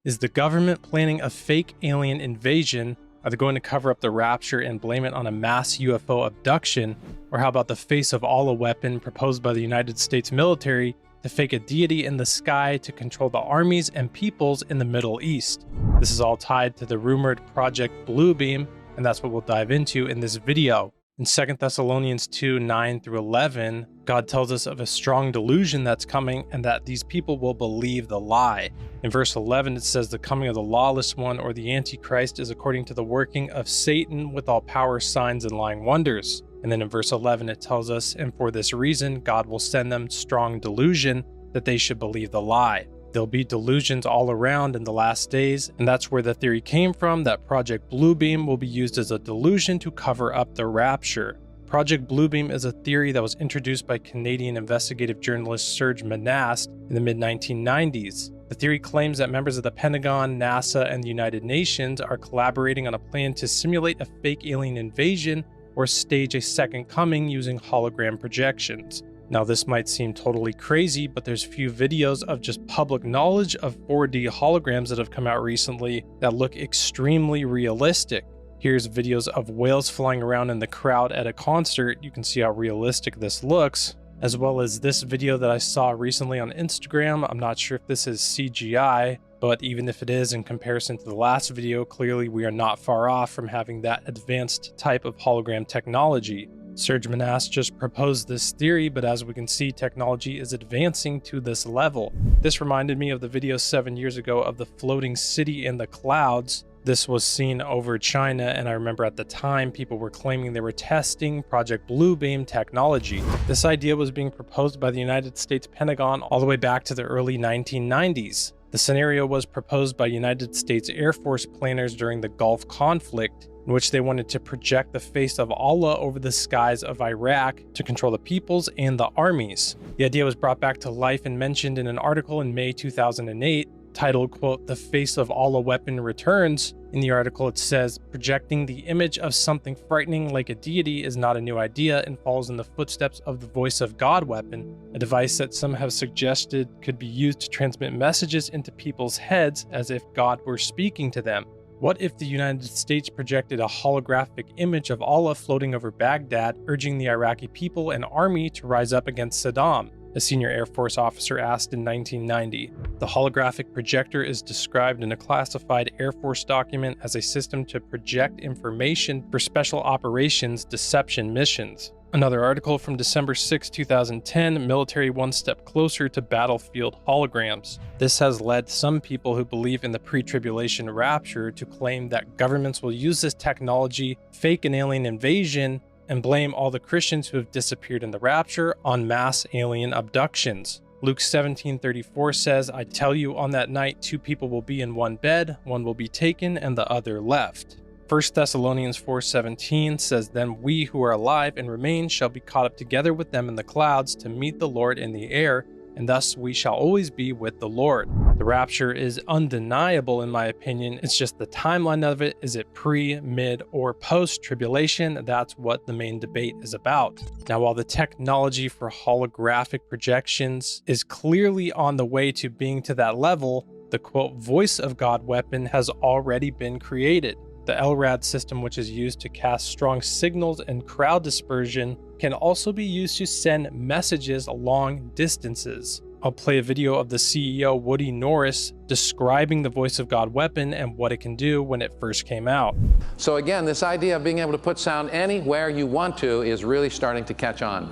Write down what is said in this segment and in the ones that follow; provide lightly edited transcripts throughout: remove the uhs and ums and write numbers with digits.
Is the government planning a fake alien invasion? Are they going to cover up the rapture and blame it on a mass UFO abduction? Or how about the face of Allah weapon proposed by the United States military to fake a deity in the sky to control the armies and peoples in the Middle East? This is all tied to the rumored Project Bluebeam, and that's what we'll dive into in this video. In 2 Thessalonians 2, 9-11, God tells us of a strong delusion that's coming and that these people will believe the lie. In verse 11, it says, "The coming of the lawless one, or the Antichrist, is according to the working of Satan with all power, signs, and lying wonders." And then in verse 11, it tells us, "And for this reason, God will send them strong delusion that they should believe the lie." There'll be delusions all around in the last days, and that's where the theory came from that Project Bluebeam will be used as a delusion to cover up the rapture. Project Bluebeam is a theory that was introduced by Canadian investigative journalist Serge Monast in the mid-1990s. The theory claims that members of the Pentagon, NASA, and the United Nations are collaborating on a plan to simulate a fake alien invasion or stage a second coming using hologram projections. Now, this might seem totally crazy, but there's few videos of just public knowledge of 4D holograms that have come out recently that look extremely realistic. Here's videos of whales flying around in the crowd at a concert. You can see how realistic this looks, as well as this video that I saw recently on Instagram. I'm not sure if this is CGI, but even if it is, in comparison to the last video, clearly we are not far off from having that advanced type of hologram technology. Serge Monast just proposed this theory, but as we can see, technology is advancing to this level. This reminded me of the video 7 years ago of the floating city in the clouds. This was seen over China, and I remember at the time people were claiming they were testing Project Bluebeam technology. This idea was being proposed by the United States Pentagon all the way back to the early 1990s. The scenario was proposed by United States Air Force planners during the Gulf conflict, in which they wanted to project the face of Allah over the skies of Iraq to control the peoples and the armies. The idea was brought back to life and mentioned in an article in May 2008 titled, quote, "The Face of Allah Weapon Returns." In the article it says, "Projecting the image of something frightening like a deity is not a new idea and falls in the footsteps of the Voice of God weapon, a device that some have suggested could be used to transmit messages into people's heads as if God were speaking to them. What if the United States projected a holographic image of Allah floating over Baghdad, urging the Iraqi people and army to rise up against Saddam?" a senior Air Force officer asked in 1990. The holographic projector is described in a classified Air Force document as a system to project information for special operations deception missions. Another article from December 6, 2010, military one step closer to battlefield holograms. This has led some people who believe in the pre-tribulation rapture to claim that governments will use this technology, fake an alien invasion, and blame all the Christians who have disappeared in the rapture on mass alien abductions. Luke 17:34 says, "I tell you, on that night 2 people will be in one bed, one will be taken and the other left." 1 Thessalonians 4:17 says, "Then we who are alive and remain shall be caught up together with them in the clouds to meet the Lord in the air, and thus we shall always be with the Lord." The rapture is undeniable in my opinion. It's just the timeline of it. Is it pre, mid, or post-tribulation? That's what the main debate is about. Now, while the technology for holographic projections is clearly on the way to being to that level, the quote, "Voice of God weapon" has already been created. The LRAD system, which is used to cast strong signals and crowd dispersion, can also be used to send messages long distances. I'll play a video of the CEO Woody Norris describing the Voice of God weapon and what it can do when it first came out. So again, this idea of being able to put sound anywhere you want to is really starting to catch on.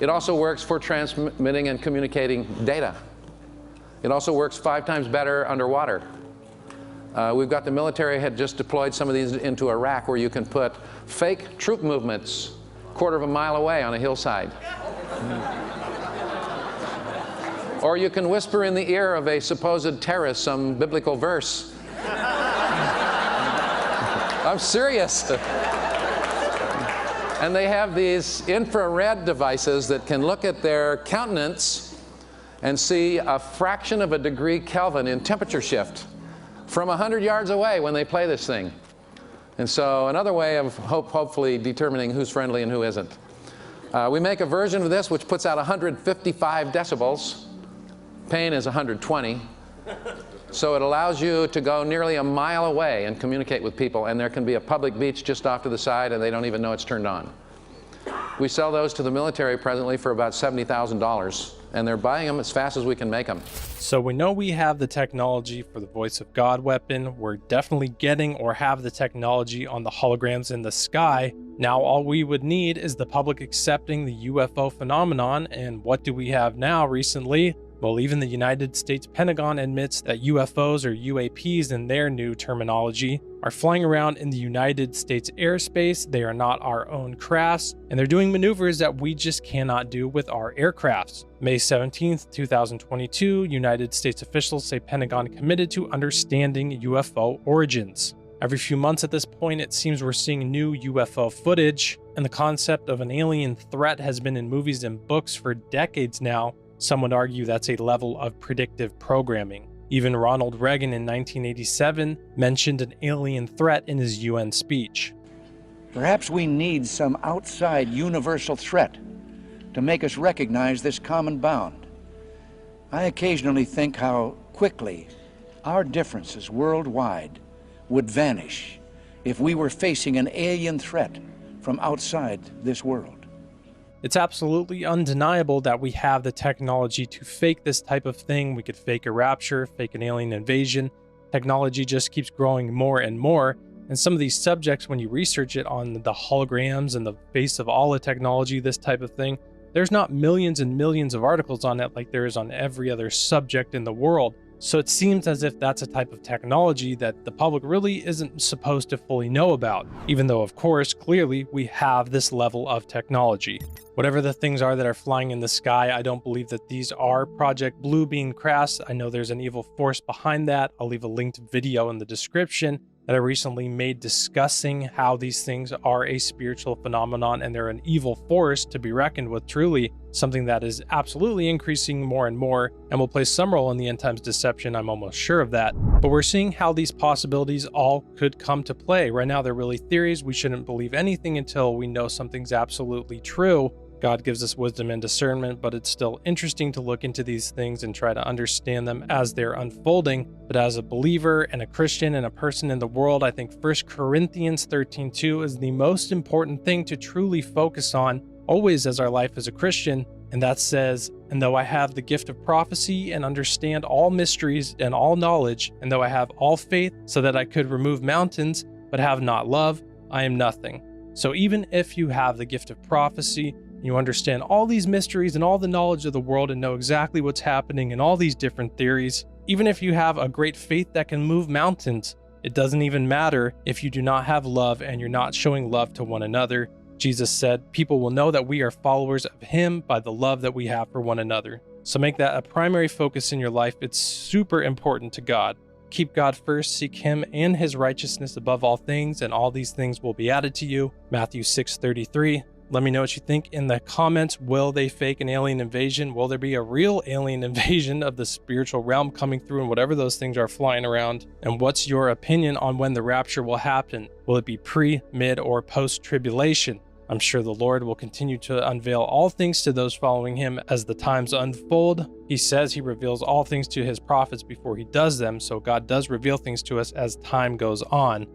It also works for transmitting and communicating data. It also works 5 times better underwater. We've got the military had just deployed some of these into Iraq where you can put fake troop movements a quarter of a mile away on a hillside. Or you can whisper in the ear of a supposed terrorist some biblical verse. I'm serious. And they have these infrared devices that can look at their countenance and see a fraction of a degree Kelvin in temperature shift from 100 yards away when they play this thing. And so another way of hopefully determining who's friendly and who isn't. We make a version of this which puts out 155 decibels. Pain is 120. So it allows you to go nearly a mile away and communicate with people, and there can be a public beach just off to the side and they don't even know it's turned on. We sell those to the military presently for about $70,000, and they're buying them as fast as we can make them. So we know we have the technology for the Voice of God weapon. We're definitely getting or have the technology on the holograms in the sky. Now all we would need is the public accepting the UFO phenomenon. And what do we have now recently? Well, even the United States Pentagon admits that UFOs, or UAPs in their new terminology, are flying around in the United States airspace. They are not our own crafts, and they're doing maneuvers that we just cannot do with our aircrafts. May 17th, 2022, United States officials say Pentagon committed to understanding UFO origins. Every few months at this point, it seems we're seeing new UFO footage, and the concept of an alien threat has been in movies and books for decades now. Some would argue that's a level of predictive programming. Even Ronald Reagan in 1987 mentioned an alien threat in his UN speech. Perhaps we need some outside universal threat to make us recognize this common bound. I occasionally think how quickly our differences worldwide would vanish if we were facing an alien threat from outside this world. It's absolutely undeniable that we have the technology to fake this type of thing. We could fake a rapture, fake an alien invasion. Technology just keeps growing more and more. And some of these subjects, when you research it on the holograms and the face of all the technology, this type of thing, there's not millions and millions of articles on it like there is on every other subject in the world. So it seems as if that's a type of technology that the public really isn't supposed to fully know about, even though, of course, clearly we have this level of technology. Whatever the things are that are flying in the sky, I don't believe that these are Project Bluebeam crafts. I know there's an evil force behind that. I'll leave a linked video in the description that I recently made discussing how these things are a spiritual phenomenon and they're an evil force to be reckoned with, truly something that is absolutely increasing more and more and will play some role in the end times deception. I'm almost sure of that. But we're seeing how these possibilities all could come to play. Right now, they're really theories. We shouldn't believe anything until we know something's absolutely true. God gives us wisdom and discernment, but it's still interesting to look into these things and try to understand them as they're unfolding. But as a believer and a Christian and a person in the world, I think 1 Corinthians 13:2 is the most important thing to truly focus on, always as our life as a Christian. And that says, "And though I have the gift of prophecy and understand all mysteries and all knowledge, and though I have all faith so that I could remove mountains, but have not love, I am nothing." So even if you have the gift of prophecy, you understand all these mysteries and all the knowledge of the world and know exactly what's happening in all these different theories, even if you have a great faith that can move mountains, it doesn't even matter if you do not have love and you're not showing love to one another. Jesus said, "People will know that we are followers of him by the love that we have for one another." So make that a primary focus in your life. It's super important to God. Keep God first, seek him and his righteousness above all things, and all these things will be added to you. Matthew 6:33. Let me know what you think in the comments. Will they fake an alien invasion? Will there be a real alien invasion of the spiritual realm coming through and whatever those things are flying around? And what's your opinion on when the rapture will happen? Will it be pre, mid, or post-tribulation? I'm sure the Lord will continue to unveil all things to those following him as the times unfold. He says he reveals all things to his prophets before he does them, so God does reveal things to us as time goes on.